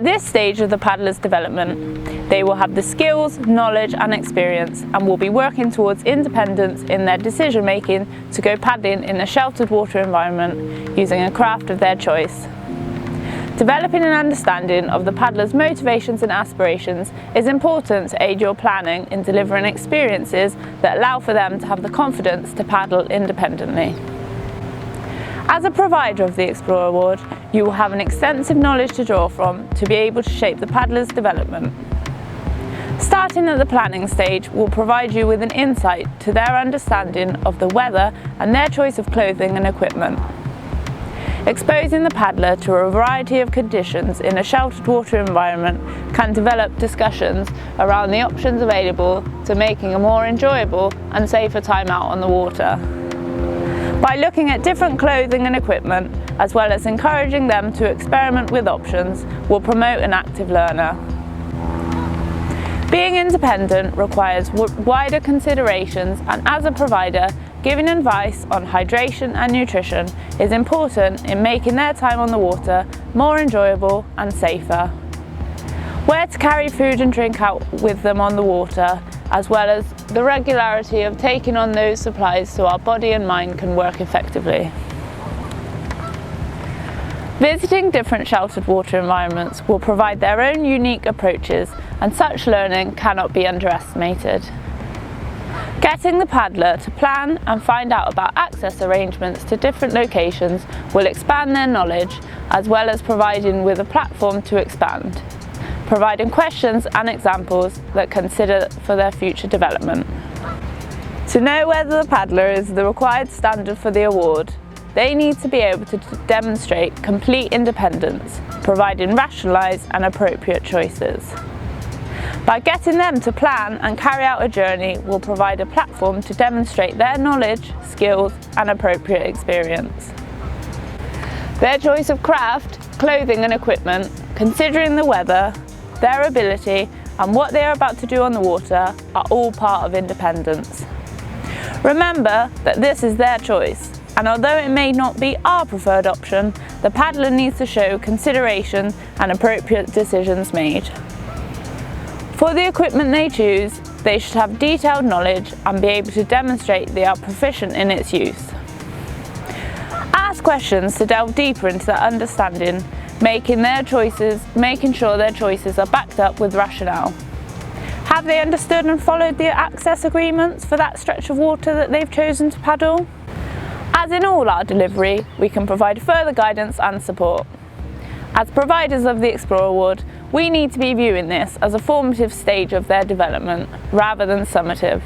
At this stage of the paddler's development, they will have the skills, knowledge and experience and will be working towards independence in their decision making to go paddling in a sheltered water environment using a craft of their choice. Developing an understanding of the paddler's motivations and aspirations is important to aid your planning in delivering experiences that allow for them to have the confidence to paddle independently. As a provider of the Explorer Award, you will have an extensive knowledge to draw from to be able to shape the paddler's development. Starting at the planning stage will provide you with an insight to their understanding of the weather and their choice of clothing and equipment. Exposing the paddler to a variety of conditions in a sheltered water environment can develop discussions around the options available to making a more enjoyable and safer time out on the water. By looking at different clothing and equipment, as well as encouraging them to experiment with options, will promote an active learner. Being independent requires wider considerations, and as a provider, giving advice on hydration and nutrition is important in making their time on the water more enjoyable and safer. Where to carry food and drink out with them on the water, as well as the regularity of taking on those supplies so our body and mind can work effectively. Visiting different sheltered water environments will provide their own unique approaches, and such learning cannot be underestimated. Getting the paddler to plan and find out about access arrangements to different locations will expand their knowledge, as well as providing with a platform to expand, providing questions and examples that consider for their future development. To know whether the paddler is the required standard for the award, they need to be able to demonstrate complete independence, providing rationalised and appropriate choices. By getting them to plan and carry out a journey will provide a platform to demonstrate their knowledge, skills and appropriate experience. Their choice of craft, clothing and equipment, considering the weather, their ability and what they are about to do on the water are all part of independence. Remember that this is their choice, and although it may not be our preferred option, the paddler needs to show consideration and appropriate decisions made. For the equipment they choose, they should have detailed knowledge and be able to demonstrate they are proficient in its use. Ask questions to delve deeper into their understanding, making sure their choices are backed up with rationale. Have they understood and followed the access agreements for that stretch of water that they've chosen to paddle? As in all our delivery, we can provide further guidance and support. As providers of the Explorer Award, we need to be viewing this as a formative stage of their development rather than summative.